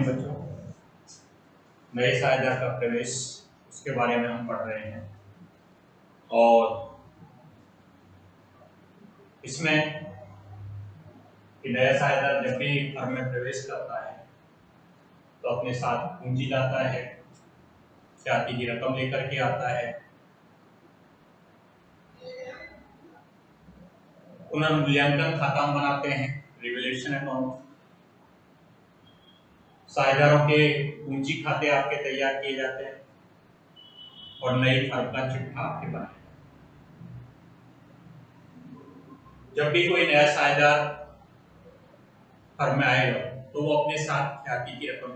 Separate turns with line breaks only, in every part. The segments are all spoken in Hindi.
मॉर्निंग बच्चों। नए साझेदार का प्रवेश उसके बारे में हम पढ़ रहे हैं और इसमें कि नया साझेदार जब भी फर्म में प्रवेश करता है तो अपने साथ पूंजी लाता है, ख्याति की रकम लेकर के आता है, पुनर्मूल्यांकन खाता हम बनाते हैं, रिवैल्यूएशन अकाउंट, साझेदारों के पूंजी खाते आपके तैयार किए जाते हैं और नई फर्म का चिट्ठा आपके बनाया। जब भी कोई नया साझेदार फर्म में आएगा तो वो अपने साथ ख्याति की रकम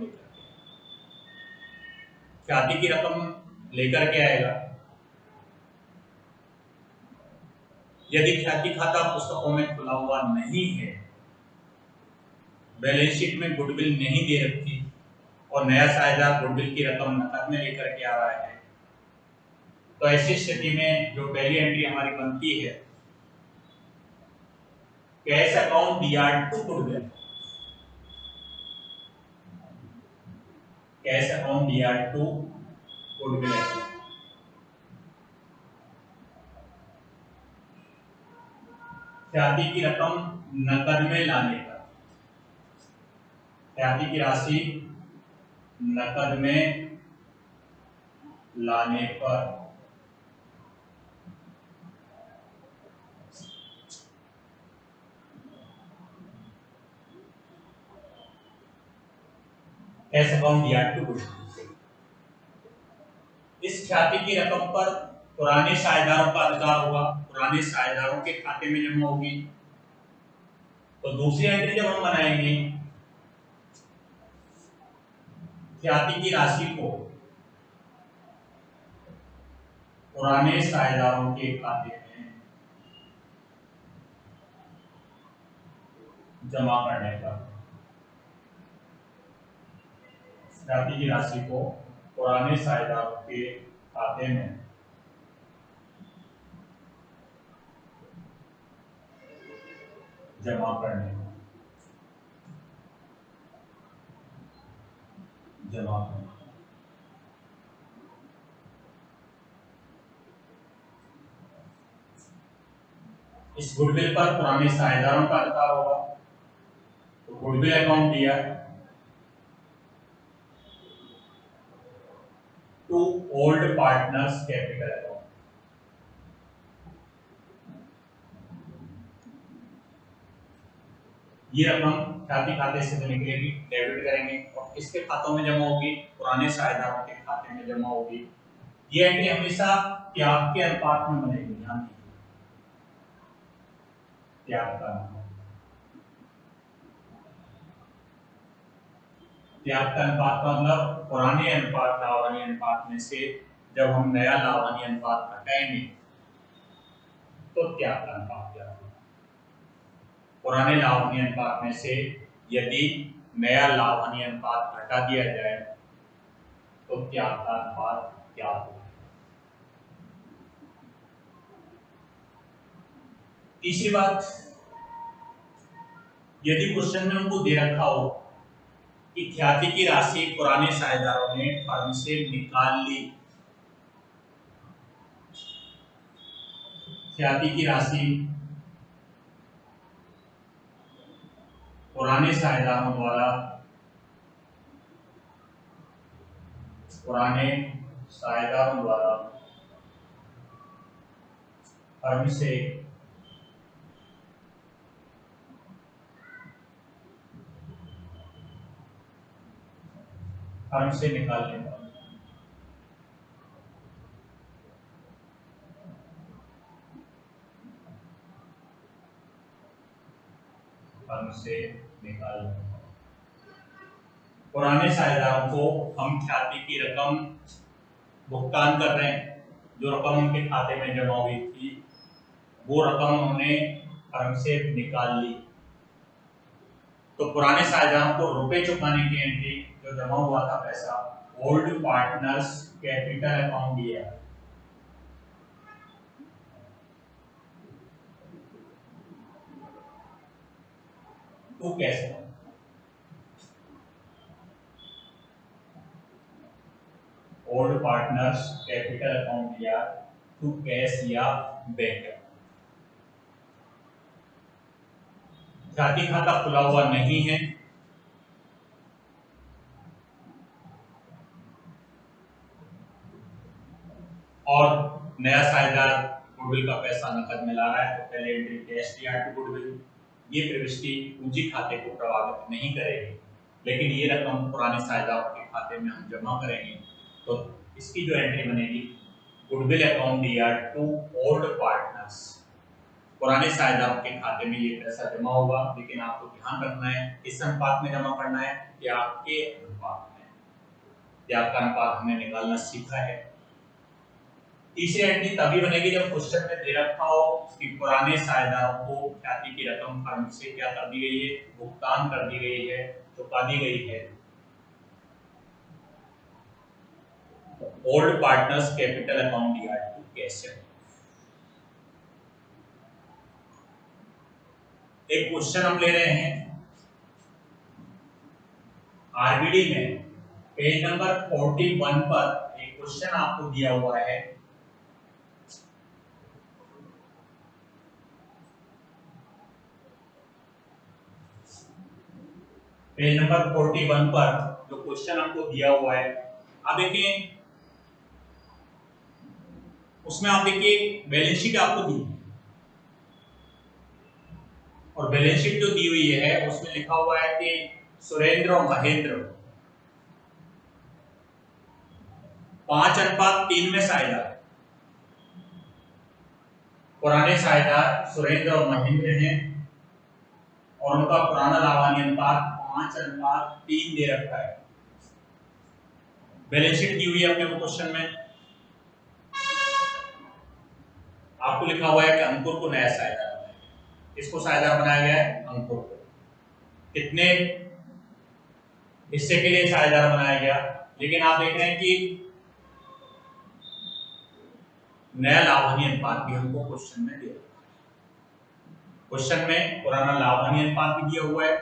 लेकर के आएगा। यदि ख्याति खाता पुस्तकों में खुला हुआ नहीं है, बैलेंस शीट में गुडविल नहीं दे रखी और नया साझेदार गुडविल की रकम नकद में लेकर के आ रहा है, तो ऐसी स्थिति में जो पहली एंट्री हमारी बनती है, cash account DR to goodwill, cash account DR to goodwill, ख्याति की रकम नकद में लाने पर, ख्याति की राशि नकद में लाने पर cash account DR to goodwill, इस ख्याति की रकम पर पुराने साझेदारों का अधिकार होगा, पुराने साझेदारों के खाते में जमा होगी। तो दूसरी एंट्री जब हम बनाएंगे, ख्याति की राशि को पुराने साझेदारों के खाते में जमा करने पर, ख्याति की राशि को पुराने साझेदारों के खाते में जमा करने पर, जमा करने इस गुडविल पर पुराने साझेदारों का अधिकार होगा। तो गुडविल अकाउंट दिया to old partners capital account, ये रकम ख्याति खाते से तो निकलेगी, डेबिट करेंगे और किसके खातों में जमा होगी, पुराने साझेदारों के खाते में जमा होगी। ये एंट्री हमेशा त्याग के अनुपात में बनेगी, ध्यान दीजिए, त्याग का अनुपात का मतलब पुराने अनुपात लाभ अनुपात में से जब हम नया लाभ अनुपात घटाएंगे तो त्याग का अनुपात क्या होगा। पुराने लाभ अनुपात में से यदि नया लाभ अनुपात घटा दिया जाए तो त्याग का अनुपात क्या होगा। तीसरी बात, यदि क्वेश्चन में उनको दे रखा हो कि ख्याति की राशि पुराने साझेदारों ने फर्म से निकाल ली, ख्याति की राशि पुराने साझेदारों द्वारा फर्म से निकालने पर, फर्म से निकालने पर पुराने साझेदारों को हम ख्याति की रकम भुगतान कर रहे हैं, जो रकम उनके खाते में जमा हुई थी वो रकम उन्होंने फर्म से निकाल ली। तो पुराने साझेदारों को रुपए चुकाने की एंट्री, जो जमा हुआ था पैसा, ओल्ड पार्टनर्स कैपिटल अकाउंट दिया, तो कैसे ओल्ड पार्टनर्स कैपिटल अकाउंट या टू कैश या बैंक। जाति खाता खुला हुआ नहीं है, और नया साझेदार गुडविल का पैसा नकद में ला रहा है, तो पहले एंट्री कैश या टू गुडविल। ये प्रविष्टि पूंजी खाते को प्रभावित नहीं करेगी, लेकिन ये रकम पुराने साझेदारों के खाते में हम जमा करेंगे, तो इसकी जो एंट्री बनेगी गुडविल अकाउंट या टू ओल्ड पार्टनर्स। पुराने साझेदारों के खाते में ये पैसा जमा होगा, लेकिन आपको ध्यान रखना है किस अनुपात में जमा करना है, ब्याज के अनुपात में। ब्याज का अनुपात हमने निकालना सीखा है। तीसरी एंट्री तभी बनेगी जब क्वेश्चन में दे रखा हो कि पुराने साझेदारों को ख्याति की रकम फर्म से क्या कर दी गई है, भुगतान कर दी गई है, चुका दी गई है। ओल्ड पार्टनर्स कैपिटल अकाउंट या टू कैश। एक क्वेश्चन हम ले रहे हैं आरबीडी में, पेज नंबर 41 पर एक क्वेश्चन आपको दिया हुआ है। पेज नंबर 41 पर जो क्वेश्चन हमको दिया हुआ है, आप देखिए उसमें आप देखिए बैलेंस शीट आपको दी है, और बैलेंस शीट जो दी हुई है उसमें लिखा हुआ है कि सुरेंद्र और महेंद्र 5:3 में साझेदार। पुराने साझेदार सुरेंद्र और महेंद्र हैं, और उनका पुराना लाभानी अनुपात 5:3 दे रखा है। बैलेंस शीट दी हुई है अपने क्वेश्चन में, आपको लिखा हुआ है कि अंकुर को नया साझेदार बनाया गया। इसको साझेदार बनाया गया है अंकुर को। कितने हिस्से के लिए साझेदार बनाया गया, लेकिन आप देख रहे हैं कि नया लाभानी अनुपात भी हमको क्वेश्चन में दिया हुआ है। क्वेश्चन में पुराना लाभानी अनुपात भी दिया हुआ है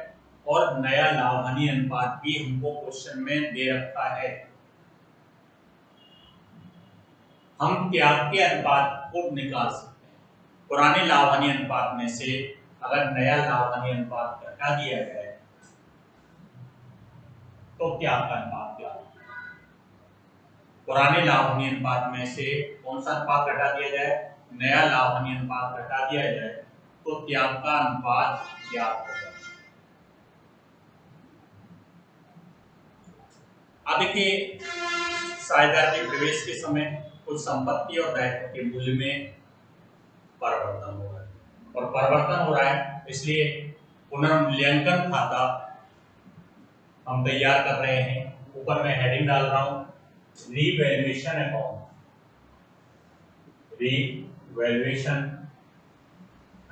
और नया लाभानी अनुपात भी हमको क्वेश्चन में दे रखा है। हम त्याग के अनुपात को निकाल सकते हैं। पुराने लाभानी अनुपात में से अगर नया लाभानी अनुपात घटा दिया जाए तो त्याग का अनुपात क्या होगा? पुराने लाभानी अनुपात में से कौन सा अनुपात घटा दिया जाए, नया लाभानी अनुपात घटा दिया जाए, तो त्याग का अनुपात क्या होगा? अब देखिए साझेदार के प्रवेश के समय कुछ संपत्ति और दायित्व के मूल्य में परिवर्तन हो रहा है, और परिवर्तन हो रहा है इसलिए पुनर्मूल्यांकन खाता हम तैयार कर रहे हैं। ऊपर मैं हेडिंग डाल रहा हूं रीवैल्यूएशन अकाउंट। रीवैल्यूएशन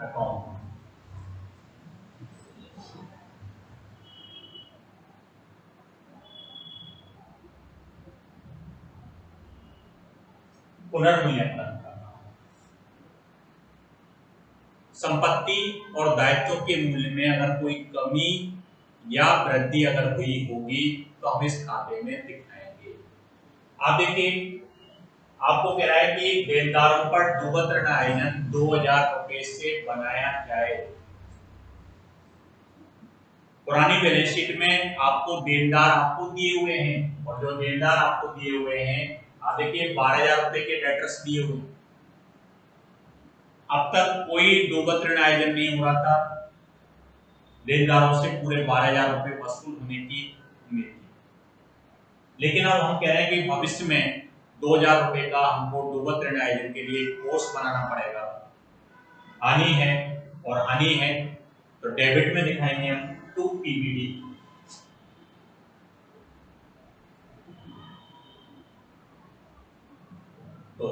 अकाउंट पुनर्मूल्यांकन करना। संपत्ति और दायित्व के मूल्य में अगर कोई कमी या वृद्धि अगर हुई होगी तो हम इस खाते में दिखाएंगे। आप देखिए आपको कह रहा है कि देनदारों पर दुगत ऋण आयोजन 2000 रुपए से बनाया जाए। पुरानी बैलेंस शीट में आपको देनदार आपको दिए हुए हैं, और जो देनदार आपको दिए हुए हैं आप देखिए 12,000 रुपए के डेटर्स दिए हुए। अब तक कोई दुगत ऋण आयोजन नहीं हुआ था, देनदारों से पूरे 12,000 रुपए वसूल होने की उम्मीद थी, लेकिन अब हम कह रहे हैं कि भविष्य में 2,000 रुपए का हमको दुगत ऋण आयोजन के लिए कोर्स बनाना पड़ेगा। हानि है और हानि है तो डेबिट में दिखाएंगे हम टू पीबीडी। तो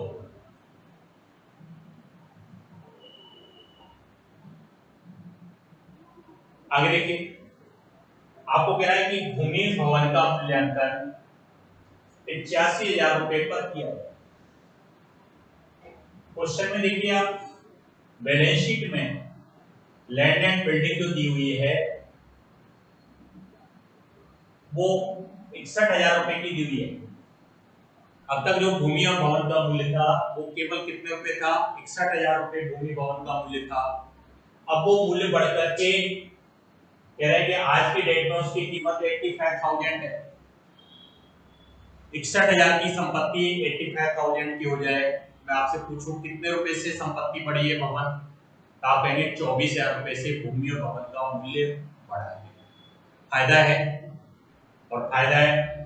आगे देखिए आपको कह रहा है कि भूमि भवन का मूल्यांकन 85,000 रुपए पर किया। क्वेश्चन में देखिए आप बैलेंस शीट में लैंड एंड बिल्डिंग जो दी हुई है वो 61,000 रुपए की दी हुई है। अब तक जो भूमि और भवन का मूल्य था वो केवल कितने रुपए था, 61,000 रुपए भूमि भवन का मूल्य था। अब वो मूल्य बढ़ करके कह रहा है कि आज की डेट में उसकी कीमत 85,000 है। 61,000 की संपत्ति 85,000 की हो जाए, मैं आपसे पूछूं कितने रुपए से संपत्ति बढ़ी है भवन, तो आप कहेंगे 24,000 रुपए से भूमि और भवन का मूल्य बढ़ा है। फायदा है, और फायदा है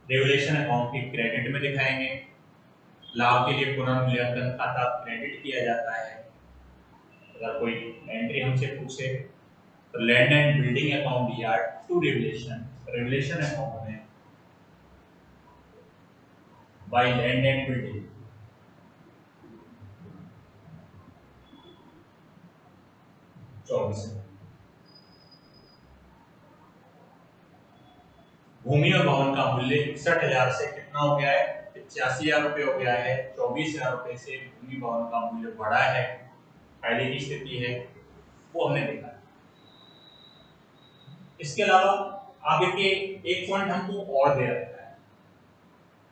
रेवल्यूशन अकाउंट की क्रेडिट में दिखाएंगे। लाभ के लिए पुनर्मूल्यांकन खाता क्रेडिट किया जाता है। अगर कोई एंट्री हमसे पूछे तो लैंड एंड बिल्डिंग अकाउंट या टू रेवल्यूशन अकाउंट में बाय लैंड एंड बिल्डिंग चौबीस। भूमि और भवन का मूल्य 61,000 से कितना हो गया है, 85,000 रुपए हो गया है। 24,000 रुपए से भूमि भवन का मूल्य बढ़ा है, पहले की स्थिति है वो हमने देखा। इसके अलावा आगे के एक पॉइंट हमको और दे रखा है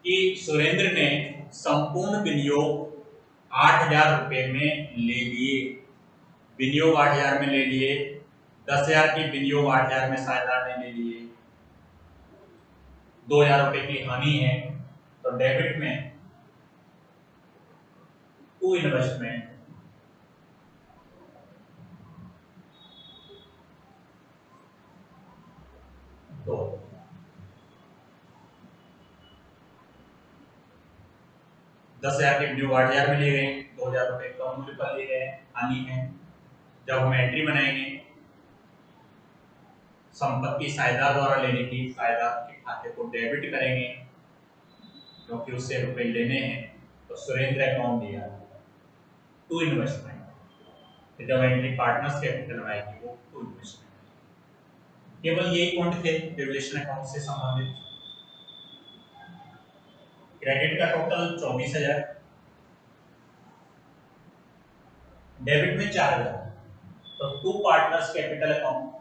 कि सुरेंद्र ने संपूर्ण विनियोग 8,000 रुपए में ले लिए। विनियोग 8,000 में ले लिए, 10,000 की विनियोग 8,000 में साझेदार ने ले लिए, 2,000 रुपए की हानि है। तो डेबिट में टू इन्वेस्टमेंट तो 10,000 के विनियोग 8,000 में ले गए, 2,000 रुपए कम मूल्य पर ले गए, हानि है। जब हम एंट्री बनाएंगे संपत्ति साझेदार द्वारा लेने की, साझेदार के खाते को डेबिट करेंगे क्योंकि उससे रुपए लेने हैं। तो सुरेंद्र अकाउंट दिया टू इन्वेस्टमेंट। जब एंट्री पार्टनर्स कैपिटल में आएगी वो टू इन्वेस्टमेंट। केवल यही पॉइंट थे रेवल्यूशन अकाउंट से संबंधित। क्रेडिट का टोटल 24,000, डेबिट में 4,000। तो to partners capital account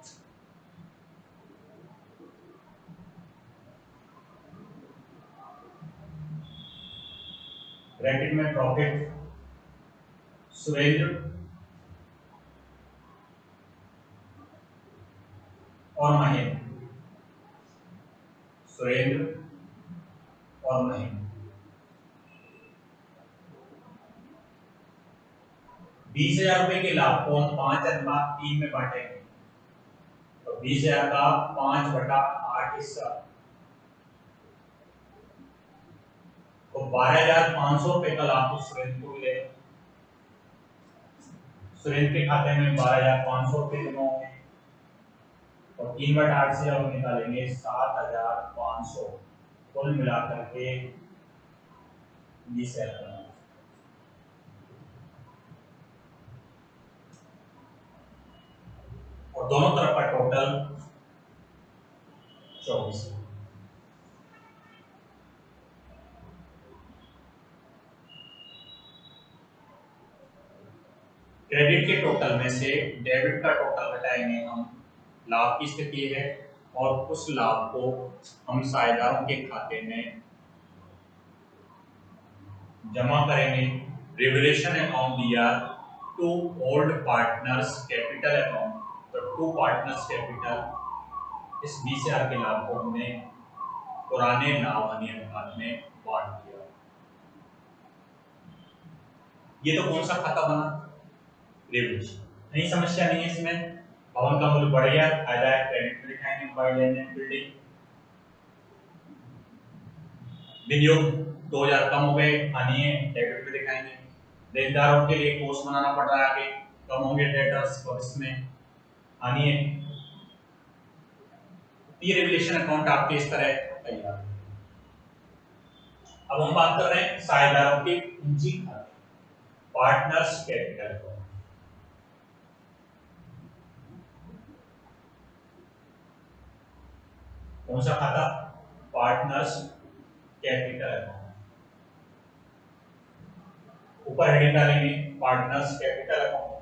bracket में प्रॉफिट सुरेंद्र और महेंद्र, सुरेंद्र और महेंद्र। 20,000 रुपए के लाभ को हम 5/3 में बांटेंगे। तो 20,000 का 5/8 हिस्सा, तो 12,500 रुपए का लाभ तो सुरेंद्र को मिलेगा। सुरेंद्र के खाते में 12,500 रुपए जमा होंगे, और 3/8 से हम निकालेंगे 7,500, कुल मिलाकर के 20,000। और दोनों तरफ का टोटल 24। क्रेडिट के टोटल में से डेबिट का टोटल घटाएंगे हम, लाभ की स्थिति है, और उस लाभ को हम साझेदारों के खाते में जमा करेंगे। रिवल्यूशन अकाउंट दिया to old partners capital account. तो टू पार्टनर्स कैपिटल, इस 20,000 के लाभ को हमने पुराने लाभ हानि अनुपात में बांट दिया। ये तो कौन सा खाता बना, रिवल्यूशन। नहीं, समस्या नहीं है इसमें। भवन का मूल्य बढ़ गया, फायदा है, क्रेडिट में दिखाएंगे बाय लैंड एंड बिल्डिंग। विनियोग 2,000 कम हो गए, हानि है, डेबिट में दिखाएंगे। देनदारों के लिए कोर्स बनाना पड़ रहा है आगे, कम होंगे डेटर्स, और इसमें हानि है। ये रिवल्यूशन अकाउंट आपके इस तरह तैयार। अब हम बात कर रहे हैं साझेदारों के पूंजी खाते, पार्टनर्स कैपिटल। कौन सा खाता, पार्टनर्स कैपिटल। ऊपर हेडिंग डालेंगे partners capital account.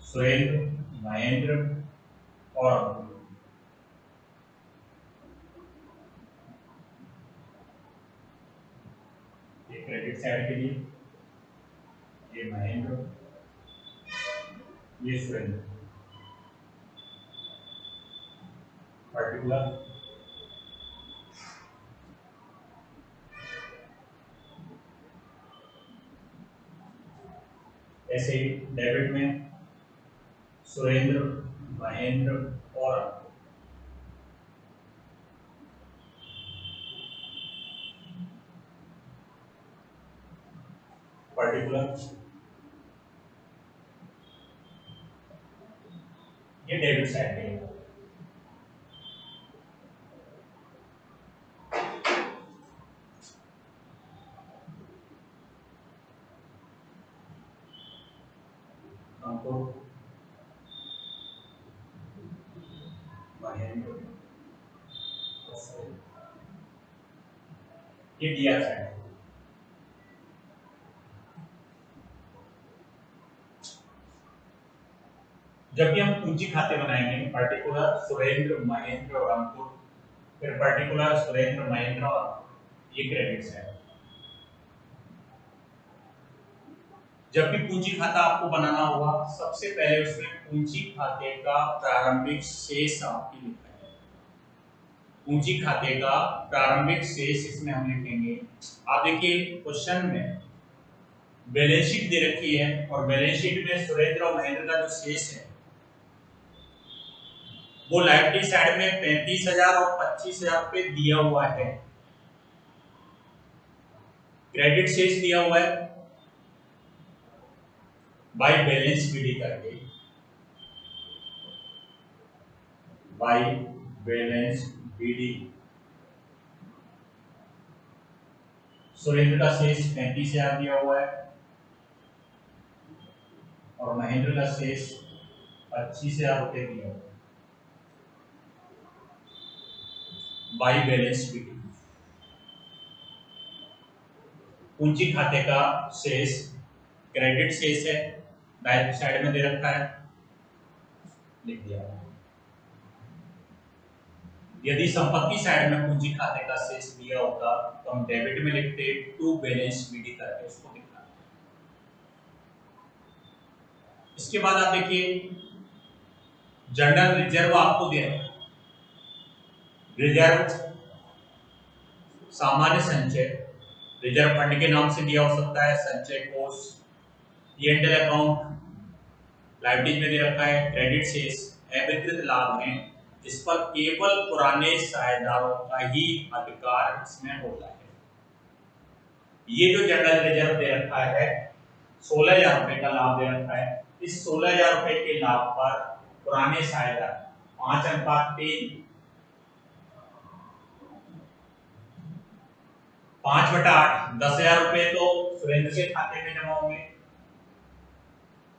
Surendra, Mahendra और अंकुर। ये क्रेडिट साइड के लिए, ये महेंद्र, ये सुरेंद्र। पर्टिकुलर ऐसे ही डेबिट में सुरेंद्र, महेंद्र और अंकुर। पर्टिकुलर ये डेबिट साइड के लिए। अंकुर, महेंद्र और सुरेंद्र, ये डीआर साइड है। जब भी हम पूंजी खाते बनाएंगे, पर्टिकुलर सुरेंद्र, महेंद्र और अंकुर, फिर पर्टिकुलर सुरेंद्र, महेंद्र और अंकुर, ये क्रेडिट्स है। जब भी पूंजी खाता आपको बनाना होगा, सबसे पहले उसमें पूंजी खाते का प्रारंभिक शेष आपकी लिखा है। पूंजी खाते का प्रारंभिक शेष इसमें हम लिखेंगे। आप देखिए क्वेश्चन में बैलेंस शीट दे रखी है और बैलेंस शीट में सुरेंद्र और महेंद्र का जो शेष है वो लाइबिलिटी साइड में 35,000 और 25,000 रुपए दिया हुआ है। क्रेडिट शेष दिया हुआ है बाय बैलेंस बीडी करके, बाय बैलेंस बीडी। सुरेंद्र का शेष 35,000 दिया हुआ है और महेंद्र का शेष 25,000 रुपए दिया हुआ है बाय बैलेंस बीडी। पूंजी खाते का शेष क्रेडिट शेष है, दाहिने साइड में दे रखा है, लिख दिया। यदि संपत्ति साइड में पूंजी खाते का शेष दिया होता तो हम डेबिट में लिखते, टू बैलेंस बीडी करके उसको दिखाते। इसके बाद आप देखिए जनरल रिजर्व आपको दे रखा है। रिजर्व सामान्य संचय, रिजर्व फंड के नाम से दिया हो सकता है, संचय कोष, पी&एल अकाउंट लाइबिलिटीज में दे रखा है। क्रेडिट शेष अविकृत लाभ है जिस पर केवल पुराने साझेदारों का ही अधिकार इसमें होता है। ये जो जनरल रिजर्व दे रखा है 16,000 रुपए का लाभ दे रखा है। इस 16,000 रुपए के लाभ पर पुराने साझेदार 5:3, 5/8, 10,000 रुपए तो सुरेंद्र के खाते में जमा होंगे,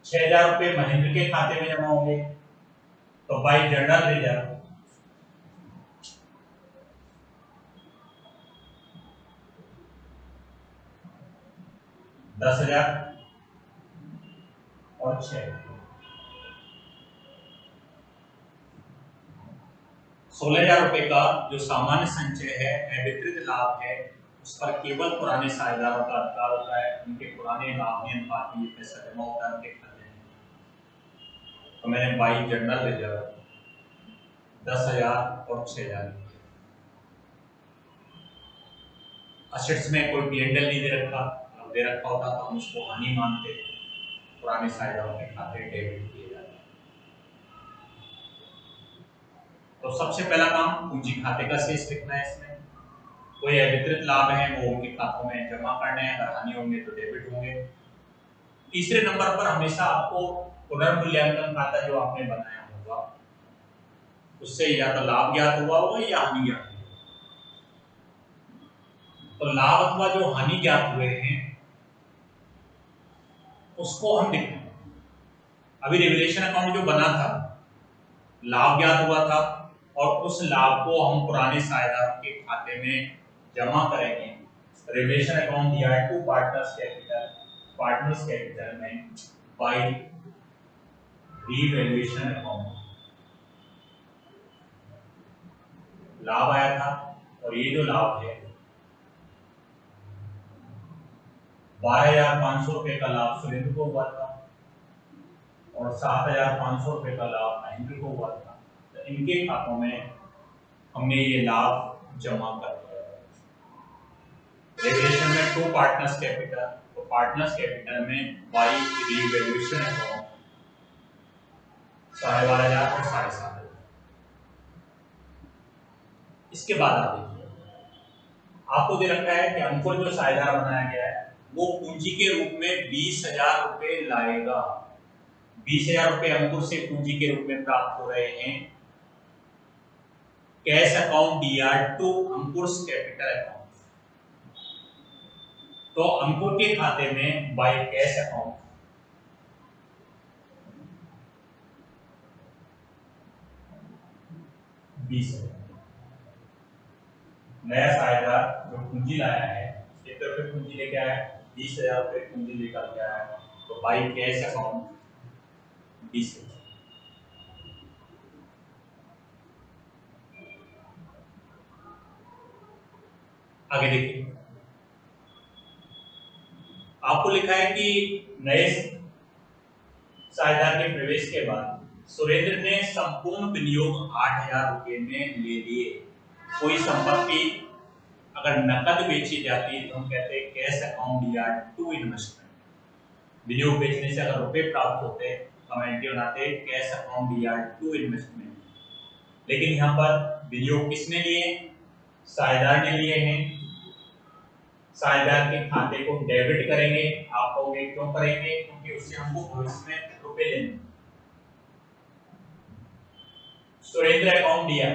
6,000 रुपए महेंद्र के खाते में जमा होंगे। तो बाई जनरल रिजर्व 10,000 और 6, 16,000 रुपए का जो सामान्य संचय है, अविकृत लाभ है, उस पर केवल पुराने साझेदारों का अधिकार होता है। उनके पुराने लाभ में अनुपात में पैसा जमा होता है उनके खाते में। तो मैंने बाई जनरल रिजर्व 10,000 और 6,000। असेट्स में कोई पी&एल नहीं दे रखा, अब दे रखा होता तो हम उसको हानि मानते, पुराने साझेदारों के खाते डेबिट किए जाते। तो सबसे पहला काम पूंजी खाते का शेष लिखना है। इसमें कोई अविकृत लाभ है वो उनके खातों में जमा करने हैं, अगर हानि होंगे तो डेबिट होंगे। तीसरे नंबर पर हमेशा आपको पुनर्मूल्यांकन खाता जो आपने बनाया होगा उससे या तो लाभ ज्ञात हुआ होगा या हानि ज्ञात हुई होगी। तो लाभ अथवा जो हानि ज्ञात हुए हैं उसको हम लिखें। अभी रिवैल्यूएशन अकाउंट जो बना था, लाभ ज्ञात हुआ था और उस लाभ को हम पुराने साझेदारों के खाते में जमा करेंगे। रिवैल्यूएशन अकाउंट दिया है टू पार्टनर्स कैपिटल में बाय रीवैल्यूएशन अकाउंट, लाभ आया था और ये जो लाभ है 12,500 रुपए का लाभ सुरेंद्र को हुआ था और 7,500 रुपए का लाभ महेंद्र को हुआ था। तो इनके खातों में हमने ये लाभ जमा कर दिया। रेगुलेशन में टू पार्टनर्स कैपिटल, तो पार्टनर्स कैपिटल में बाई रीवैल्यूएशन अकाउंट 12,500 और 7,500। इसके बाद आप देखिए, आपको दे रखा है कि अंकुर जो साझेदार बनाया गया है वो पूंजी के रूप में 20,000 रुपए लाएगा। 20,000 रुपए अंकुर से पूंजी के रूप में प्राप्त हो रहे हैं। Cash account DR to Ankur capital account, तो अंकुर के खाते में बाय कैश अकाउंट 20,000। नया साझेदार जो पूंजी लाया है कितने रुपए पूंजी लेके आया है, 20,000 रुपए पूंजी लेकर के आया है, तो बाई कैश अकाउंट 20,000। आगे देखिए, आपको लिखा है कि नए साझेदार के प्रवेश के बाद सुरेंद्र ने संपूर्ण विनियोग 8,000 रुपए में ले लिए। कोई संपत्ति अगर नकद बेची जाती तो हम कहते हैं कैश अकाउंट या टू इन्वेस्टमेंट। विनियोग बेचने से अगर रुपए प्राप्त होते तो हम एंट्री बनाते कैश अकाउंट या टू इन्वेस्टमेंट। लेकिन यहाँ पर विनियोग किसने लिए, साझेदार ने लिए हैं। साझेदार के खाते को डेबिट करेंगे। आप कहोगे क्यों करेंगे, क्योंकि उससे हमको भविष्य में रुपए लेने। सुरेंद्र अकाउंट दिया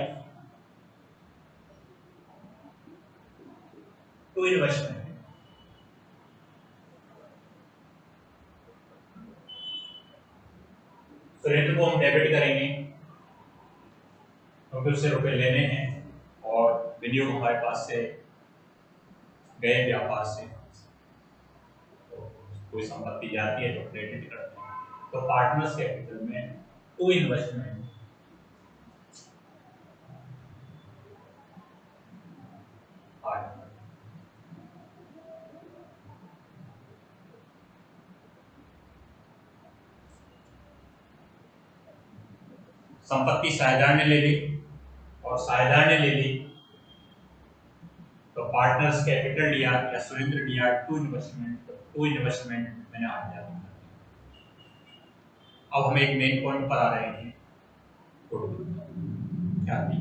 टू इन्वेस्टमेंट, सुरेंद्र को हम डेबिट करेंगे क्योंकि उससे रुपए लेने हैं और विनियोग हमारे पास से गए व्यापार से, तो कोई संपत्ति जाती है तो क्रेडिट करते हैं। तो पार्टनर्स कैपिटल में टू इन्वेस्टमेंट संपत्ति साझेदार ने ले ली और साझेदार ने ले ली तो पार्टनर्स कैपिटल लिया या सुरेंद्र लिया टू इन्वेस्टमेंट, तो टू इन्वेस्टमेंट मैंने आ दिया। अब हम एक मेन पॉइंट पर आ रहे हैं, ख्याति।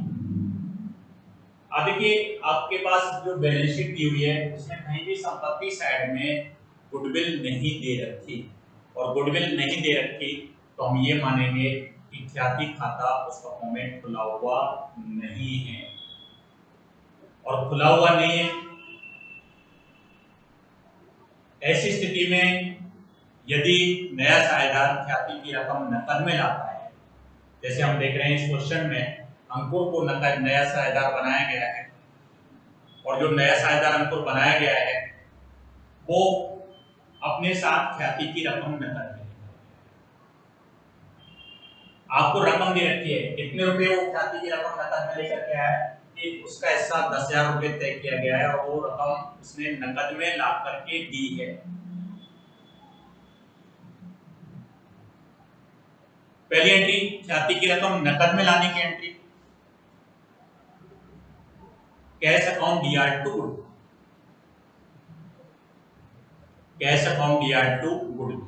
अब देखिए, आपके पास जो बैलेंस शीट दी हुई है उसमें कहीं भी संपत्ति साइड में गुडविल नहीं दे रखी, और गुडविल नहीं दे रखी तो हम ये मानेंगे कि ख्याति खाता उसका फॉर्मेट खुला हुआ नहीं है। और खुला हुआ नहीं है, ऐसी स्थिति में यदि नया साझेदार ख्याति की रकम नकद में लाता है, जैसे हम देख रहे हैं इस क्वेश्चन में अंकुर को नकद नया साझेदार बनाया गया है और जो नया साझेदार अंकुर बनाया गया है वो अपने साथ ख्याति की रकम नकद में, आपको रकम दे रखी है कितने रुपए वो ख्याति की रकम नकद में लेकर के आया है, कि उसका हिस्सा 10,000 रुपए तय किया गया है और वो रकम उसने नकद में ला करके दी है। पहली एंट्री ख्याति की रकम नकद में लाने की entry, cash account DR to, cash account DR to good,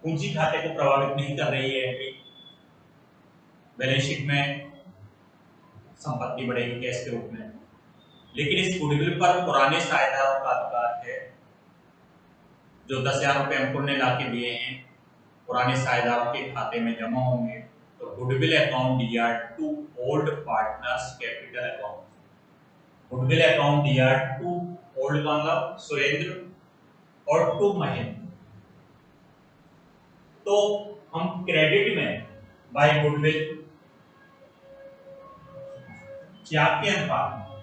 पूंजी खाते को प्रभावित नहीं कर रही है एंट्री। बैलेंस शीट में संपत्ति बढ़ेगी कैश के रूप में, लेकिन इस गुडविल पर पुराने साझेदारों का अधिकार है। जो 10,000 रुपए अंकुर ने लाके दिए हैं पुराने साझेदारों के खाते में जमा होंगे, तो goodwill account DR to old partners capital account, goodwill account DR to old का मतलब सुरेंद्र और टू महेंद्र। तो हम क्रेडिट में बाय गुडविल क्या के अनुपात में,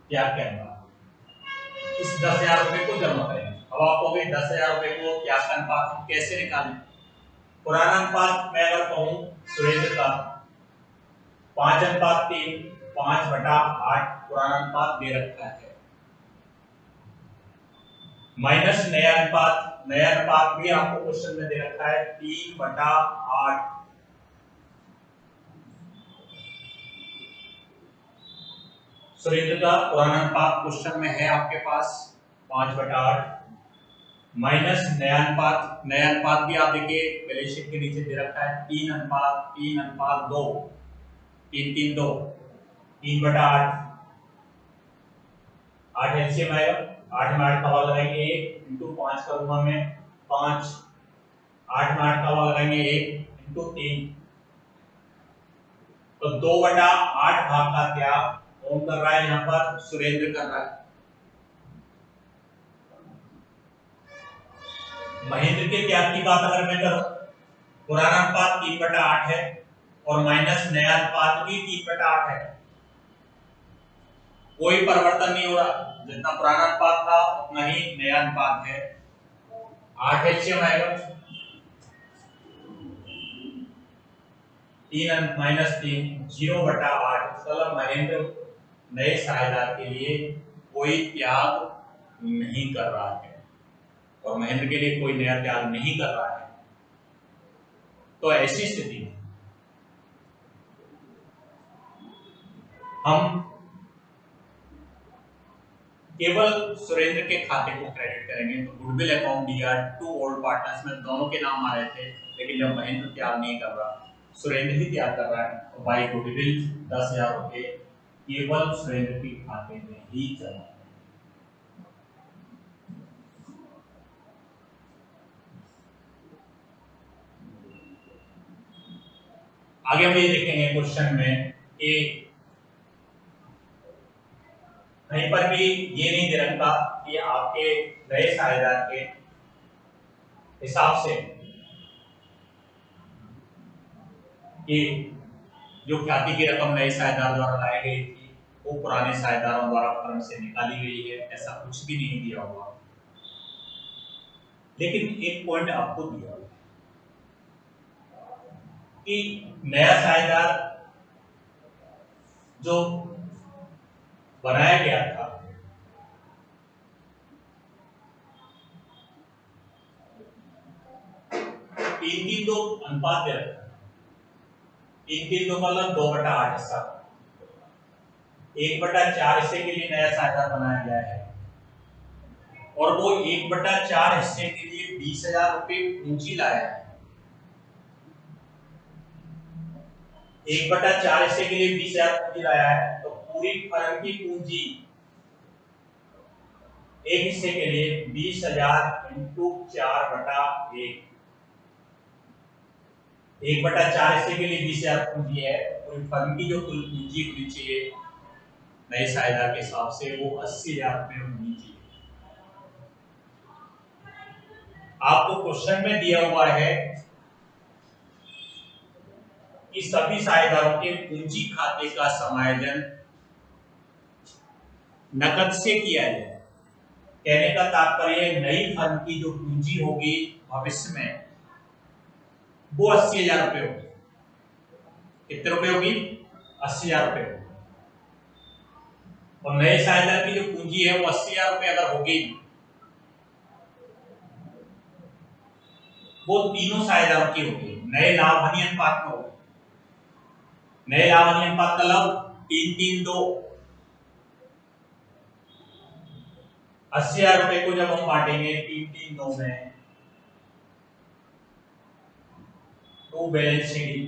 क्या के अनुपात इस 10,000 रुपए को जमा करेंगे। अब आप कहोगे 10,000 रुपए को क्या का अनुपात हम कैसे निकालें? पुराना अनुपात मैं अगर कहूं सुरेंद्र का 5:3, 5/8 पुराना अनुपात दे रखा है, माइनस नया अनुपात भी आपको क्वेश्चन में दे रखा है 3/8। सुरेंद्र का पुराना अनुपात क्वेश्चन में है आपके पास 5/8 माइनस नया अनुपात भी आप देखिए बैलेंस शीट के नीचे दे रखा है 3:2, 3 3/8, 8 एलसीएम आएगा, 8 में 8 का भाग लगाएंगे 1 इंटू 5 करूंगा मैं 5, 8 में 8 का भाग लगाएंगे 1 इंटू 3, तो 2/8 भाग का क्या कौन कर रहा है? यहाँ पर सुरेंद्र कर रहा है। महेंद्र के त्याग की बात अगर मैं करूं, पुराना अनुपात 3/8 है और माइनस नया अनुपात भी 3/8 है, कोई परिवर्तन नहीं हो रहा, जितना पुराना अनुपात था उतना ही नया अनुपात है। 8 एलसीएम आएगा 3 माइनस 3 0/8, मतलब महेंद्र नए साझेदार के लिए कोई त्याग नहीं कर रहा है और महेंद्र के लिए कोई नया त्याग नहीं कर रहा है। तो ऐसी स्थिति में हम केवल सुरेंद्र के खाते को क्रेडिट करेंगे। तो goodwill account DR to old partners में दोनों के नाम आ रहे थे, लेकिन जब महेंद्र त्याग नहीं कर रहा, सुरेंद्र ही त्याग कर रहा है, तो बाई गुडविल 10,000 रुपए केवल सुरेंद्र के खाते में ही जमा। आगे हम ये देखेंगे क्वेश्चन में कि कहीं पर भी ये नहीं दे रखा कि आपके नए साझेदार के हिसाब से कि जो ख्याति की रकम नए साझेदार द्वारा लाई गई थी वो पुराने साझेदारों द्वारा फर्म से निकाली गई है, ऐसा कुछ भी नहीं दिया हुआ। लेकिन एक पॉइंट आपको दिया हुआ कि नया साझेदार जो बनाया गया था तीन दो अनुपात दे रखा, 3:2 मतलब 2/8 हिस्सा, 1/4 हिस्से के लिए नया साझेदार बनाया गया है और वो 1/4 हिस्से के लिए 20,000 रुपए पूंजी लाया है। 1/4 हिस्से के लिए 20,000 पूंजी लाया है, तो पूरी फर्म की पूंजी एक हिस्से के लिए 20,000 इंटू 4/1, 1/4 हिस्से के लिए 20,000 पूंजी है, पूरी फर्म की जो कुल पूंजी होनी चाहिए नए साझेदार के हिसाब से वो 80,000 रुपए होनी चाहिए। आपको क्वेश्चन में दिया हुआ है कि सभी साझेदारों के पूंजी खाते का समायोजन नकद से किया जाए। कहने का तात्पर्य नई फर्म की जो पूंजी होगी भविष्य में वो 80,000 रुपए होगी। कितने रुपए होगी? 80,000 रुपए होगी। और नए साझेदार की जो पूंजी है वो 80,000 रुपए अगर होगी, वो तीनों साझेदारों की होगी, नए लाभ हानि अनुपात में होगी। नए लाभ हानि अनुपात का लाभ 3:2, 80,000 रुपए को जब हम बांटेंगे 3:2 में, तो बैलेंस शीट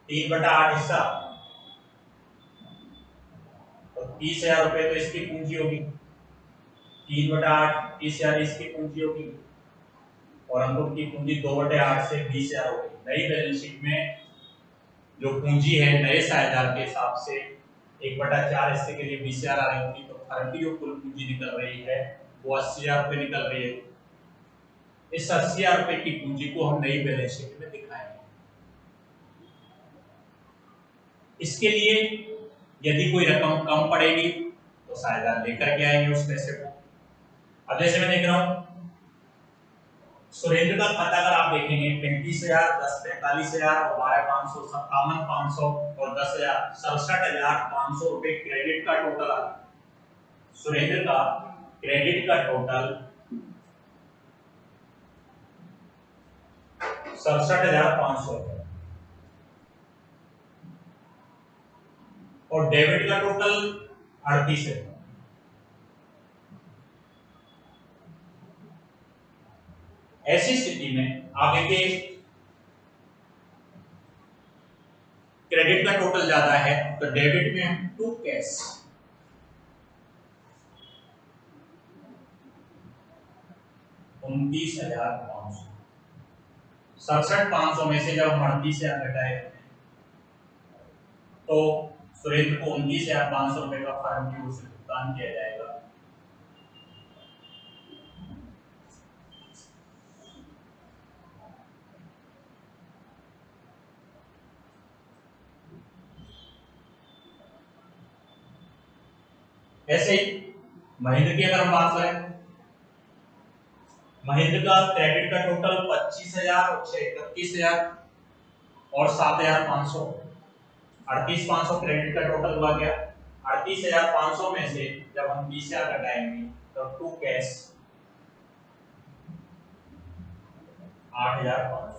3/8 हिस्सा, तो 30,000 रुपए तो इसकी पूंजी होगी, 3/8 30,000 इसकी पूंजी होगी और हम लोग की पूंजी 2/8 से 20,000 होगी। नई बैलेंस शीट में जो पूंजी है नए साझेदार के हिसाब से 1/4 हिस्से के लिए 20,000 आ रही थी, तो फर्म की जो कुल पूंजी निकल रही है वो 80,000 रुपए निकल रही है। इस 80,000 रुपए की पूंजी को हम नई बैलेंस शीट में दिखाएंगे। इसके लिए यदि कोई रकम कम पड़ेगी तो साझेदार लेकर के आएंगे उस पैसे को, अब जैसे मैं देख रहा हूं सुरेंद्र का खाता अगर आप देखेंगे 35,000, 10 45,000 और 12,500, 57,500 और 10,000, 67,500 रुपए क्रेडिट का टोटल आ रहा है। सुरेंद्र का क्रेडिट का टोटल 67,500 और डेबिट का टोटल 38 है। ऐसी स्थिति में आप देखिए क्रेडिट का टोटल ज्यादा है तो डेबिट में हम टू कैश 29,500, 67,500 में से जब हम 38,000 घटाए तो सुरेंद्र को 29,500 रुपए का फर्म की ओर से भुगतान किया जाएगा। ऐसे ही महेंद्र की अगर हम बात करें, महेंद्र का क्रेडिट का टोटल 25,000 और 31,000 और 7,500, 38,500 क्रेडिट का टोटल हुआ गया। 38,500 में से जब हम 20,000 घटाएंगे तो टू कैश 8,500।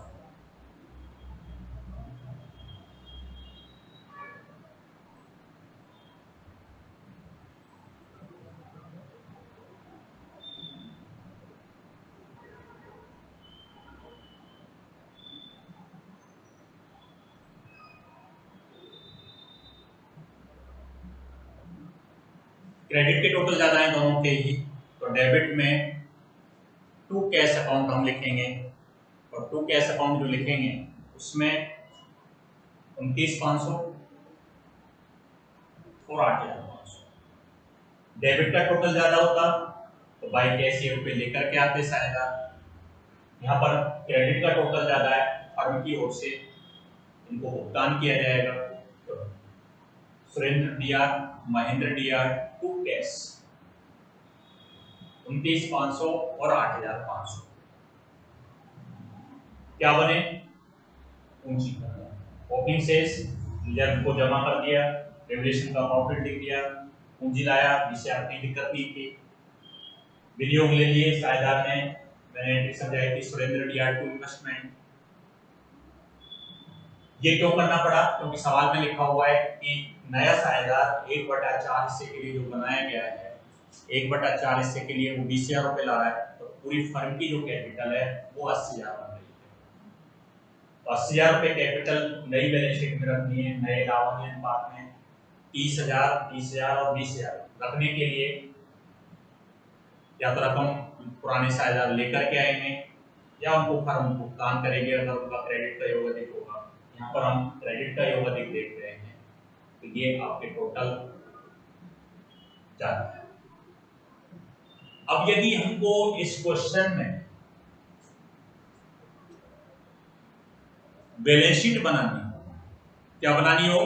क्रेडिट के टोटल ज्यादा है दोनों के ही, तो डेबिट में टू कैश अकाउंट हम लिखेंगे और टू कैश अकाउंट जो लिखेंगे उसमें 29,500 और 8,500। डेबिट का टोटल ज्यादा होता तो बाई कैश ये रुपए लेकर के आते शायद। यहाँ पर क्रेडिट का टोटल ज्यादा है, फर्म की ओर से इनको भुगतान किया जाएगा। तो Surendra DR, Mahendra DR to cash 29,500 और 8,500 क्या बने पूंजी का ओपनिंग शेष रिजर्व को जमा कर दिया, रेवल्यूशन का प्रॉफिट लिख दिया, पूंजी लाया, जिससे आपकी दिक्कत नहीं थी, विनियोग ले लिए साझेदार ने, मैंने एंट्री समझाई थी सुरेंद्र डीआर टू इन्वेस्टमेंट। ये क्यों करना पड़ा? क्योंकि सवाल में लिखा हुआ है कि नया साझेदार 1/4 हिस्से के लिए जो बनाया गया है, 1/4 हिस्से के लिए वो 20,000 रुपए ला रहा है, तो पूरी फर्म की जो कैपिटल है वो 80,000 बन रही है। तो 80,000 रुपए कैपिटल नई बैलेंस शीट में रखनी है नए लाभांश अनुपात में। 30,000, 30,000 और 20,000 रखने के लिए या तो रकम पुराने साझेदार लेकर के आएंगे या उनको फर्म भुगतान करेंगे अगर उनका क्रेडिट का योग अधिक होगा। यहाँ पर हम क्रेडिट का योग अधिक देख रहे हैं, तो ये आपके टोटल जाता है। अब यदि हमको इस क्वेश्चन में बैलेंस शीट बनानी हो, क्या बनानी हो?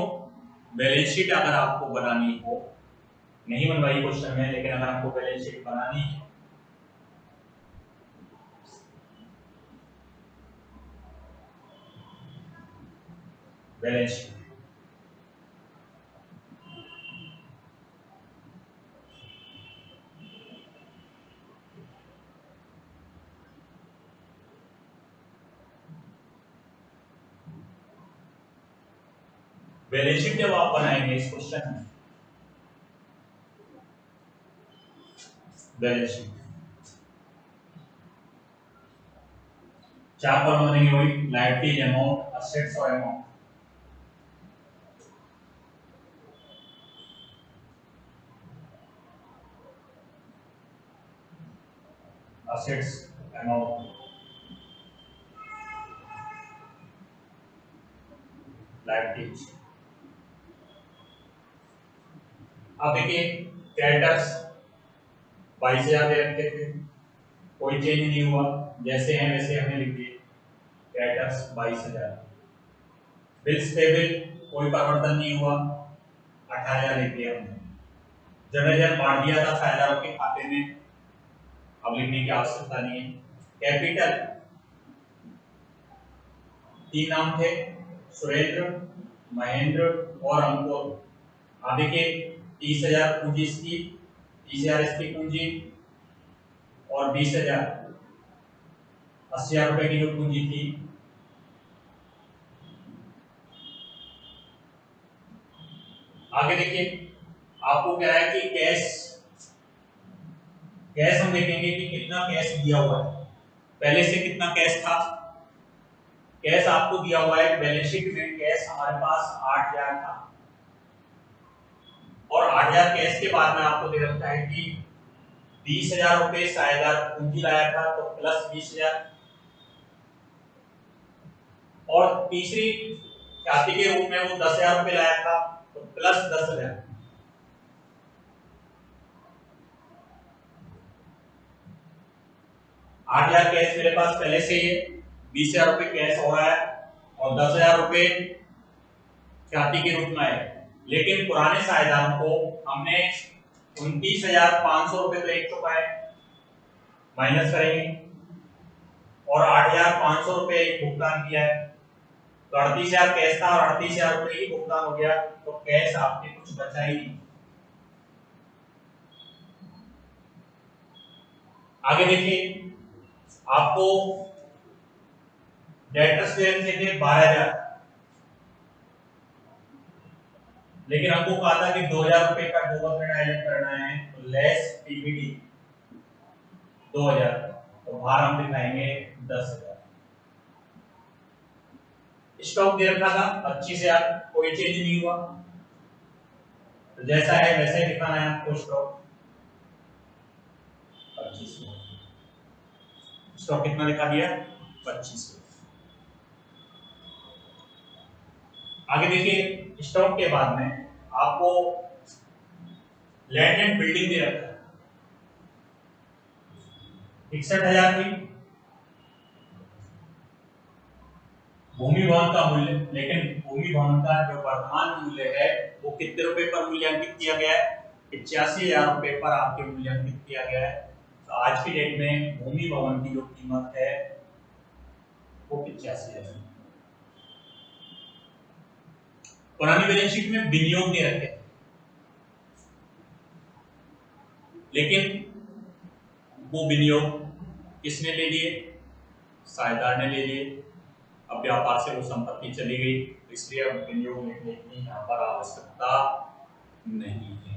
बैलेंस शीट अगर आपको बनानी हो, नहीं बनवाई क्वेश्चन में, लेकिन अगर आपको बैलेंस शीट बनानी है बैलेंस शीट बैलेंस शीट जब आप बनाएंगे इस क्वेश्चन में, बैलेंस शीट 4 कॉलम बनेंगे, वही लायबिलिटीज, अमाउंट, असेट्स और अमाउंट। Assets, amount, liabilities. अब देखिए क्रेडिटर्स 22,000 दे रखे थे, कोई चेंज नहीं हुआ, जैसे हैं वैसे हमने लिख दिए क्रेडिटर्स 22,000। बिल्स पेबल कोई परिवर्तन नहीं हुआ, 18,000 लिख दिया हमने। जनरल बांट दिया था साझेदारों के खाते में, अब लिखने की आवश्यकता नहीं है। कैपिटल 3 नाम थे, सुरेंद्र, महेंद्र और अंकुर। आप देखिए 30,000 पूंजी इसकी, 30,000 इसकी पूंजी और 20,000, 80,000 रुपए की जो पूंजी थी। आगे देखिए आपको कह रहा है कि कैश हम देखेंगे कि कितना कैश दिया हुआ है। पहले से कितना कैश था, कैश आपको दिया हुआ है बैलेंस शीट में। कैश हमारे पास 8,000 था और 8,000 कैश के बाद में आपको दे रखा है कि 20,000 रुपए साझेदार पूंजी लाया था, तो प्लस 20,000, और तीसरी ख्याति के रूप में वो 10,000 रुपए लाया था, तो प्लस 10,000। आठ हजार कैश मेरे पास पहले से ही है, 20,000 रुपए कैश हो रहा है और 10,000 रुपए ख्याति के रूप में है। लेकिन पुराने साझेदारों को हमने 29,500 रुपए तो एक चुका है, माइनस करेंगे, और 8,500 रुपए एक भुगतान किया है, तो 38,000 कैश था और 38,000 रुपए ही भुगतान हो गया, तो कैश आपके कुछ बचा ही नहीं। आगे देखिए आपको डेटर्स क्लियरेंस थे 12,000, लेकिन हमको कहा था कि 2,000 रुपए का ओवरपेड आइटम करना है, तो लेस पीबीडी 2,000, तो बाहर हम दिखाएंगे 10,000। स्टॉक दे रखा था 25,000, कोई चेंज नहीं हुआ, तो जैसा है वैसे ही दिखाना है आपको। स्टॉक 25, स्टॉक कितना दिखा दिया 25। आगे देखिए स्टॉक के बाद में आपको लैंड एंड बिल्डिंग दे रखा है, 61,000 थी भूमि भवन का मूल्य, लेकिन भूमि भवन का जो वर्तमान मूल्य है वो कितने रुपए पर मूल्यांकित किया गया है, 85,000 रुपए पर आपके मूल्यांकित किया गया है। तो आज की डेट में भूमि भवन की जो कीमत है वो 85,000। पुरानी बैलेंस शीट में विनियोग दे रखे, लेकिन वो विनियोग किसने ले लिए, साझेदार ने ले लिए। अब व्यापार से वो संपत्ति चली गई, इसलिए अब विनियोग लिखने की यहाँ पर आवश्यकता नहीं है।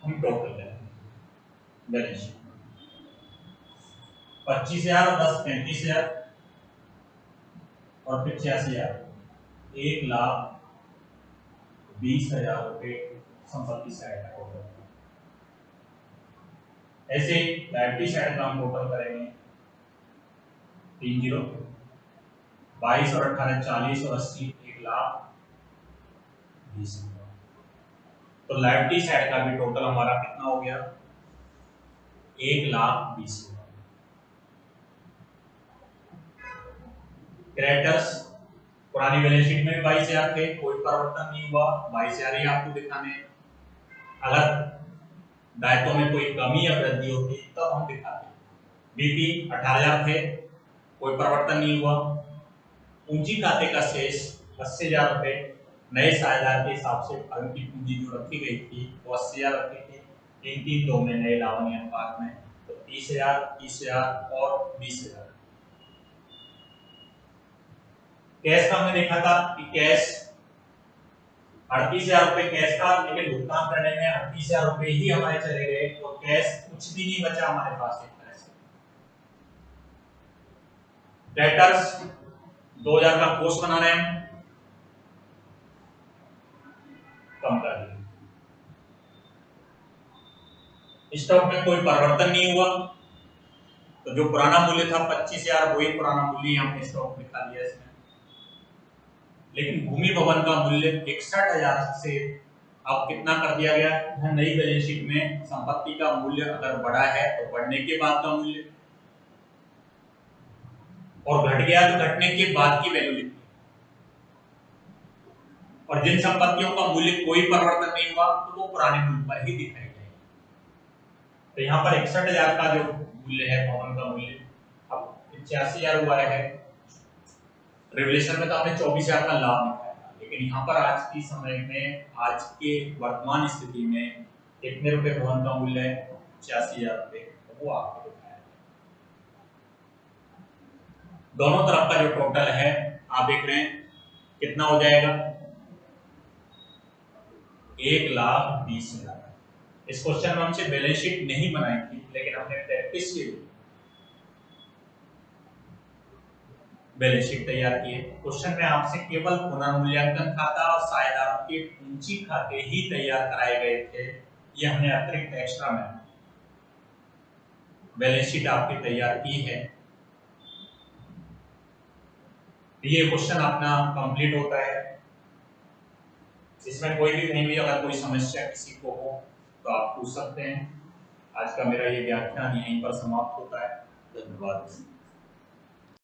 हम टोटल करेंगे बैलेंस शीट 25,000 और 10 35,000 और फिर 86,000, 1,20,000 रुपए संपत्ति साइड का टोटल। ऐसे लायबिलिटी साइड का हम टोटल करेंगे 30, 22 और 18 40 और 80, 1,20,000। तो लायबिलिटी साइड का भी टोटल हमारा कितना हो गया 1,20,000। क्रेडिटर्स पुरानी बैलेंस शीट में 22,000 थे, कोई परिवर्तन नहीं हुआ, 22,000 ही आपको दिखाने हैं। अगर दायित्वों में कोई कमी या वृद्धि होती तब हम दिखाते। बीपी 18,000 थे, कोई परिवर्तन नहीं हुआ। पूंजी खाते का शेष 80,000 रुपए नए साझेदार के हिसाब से फर्म की पूंजी जो रखी गई थी वो 80,000 रखी थी, 3-3-2 में नए लावणी अनुपात में, तो 30,000, 30,000 और 20,000। कैश का हमने देखा था कि कैश 38,000 रुपए कैश था, लेकिन भुगतान करने में 38,000 रुपए ही हमारे चले गए, तो कैश कुछ भी नहीं बचा हमारे पास एक तरह से। डेटर्स 2,000 का कोष बना रहे हैं, कम कर दिया। स्टॉक में कोई परिवर्तन नहीं हुआ, तो जो पुराना मूल्य था 25,000 वही पुराना मूल्य हमने स्टॉक में दिखा दिया इसमें। लेकिन भूमि भवन का मूल्य 61,000 से अब कितना कर दिया गया है, नई बैलेंस शीट में संपत्ति का मूल्य अगर बढ़ा है तो बढ़ने के बाद का मूल्य, और घट गया तो घटने के बाद की वैल्यू लिखी। और जिन संपत्तियों का मूल्य कोई परिवर्तन नहीं हुआ तो वो पुराने मूल्य पर ही दिखाई जाएगी। तो यहाँ पर 61,000 का जो मूल्य है भवन का मूल्य, अब 85,000 हुआ है। रिवलेशन में तो हमने 24,000 का लाभ दिखाया था, लेकिन यहाँ पर आज की समय में, आज के वर्तमान स्थिति में कितने रुपए भवन का मूल्य है? 85,000 रुपए। तो वो आपको दिखाया है। दोनों तरफ का जो टोटल है आप देख रहे हैं कितना हो जाएगा? 1,20,000। इस क्वेश्चन में हमसे बैलेंस शीट नहीं बनाई थी, लेकिन हमने प्रैक्टिस के लिए बैलेंस शीट तैयार की है। क्वेश्चन में आपसे केवल पुनर्मूल्यांकन खाता और साझेदारों के पूंजी खाते ही तैयार कराए गए थे। ये हमने अतिरिक्त एक्स्ट्रा में बैलेंस शीट आपकी तैयार की है। ये क्वेश्चन अपना कंप्लीट होता है। इसमें कोई भी कहीं भी अगर कोई समस्या किसी को हो तो आप पूछ सकते हैं। आज का मेरा ये व्याख्यान यहीं पर समाप्त होता है। धन्यवाद।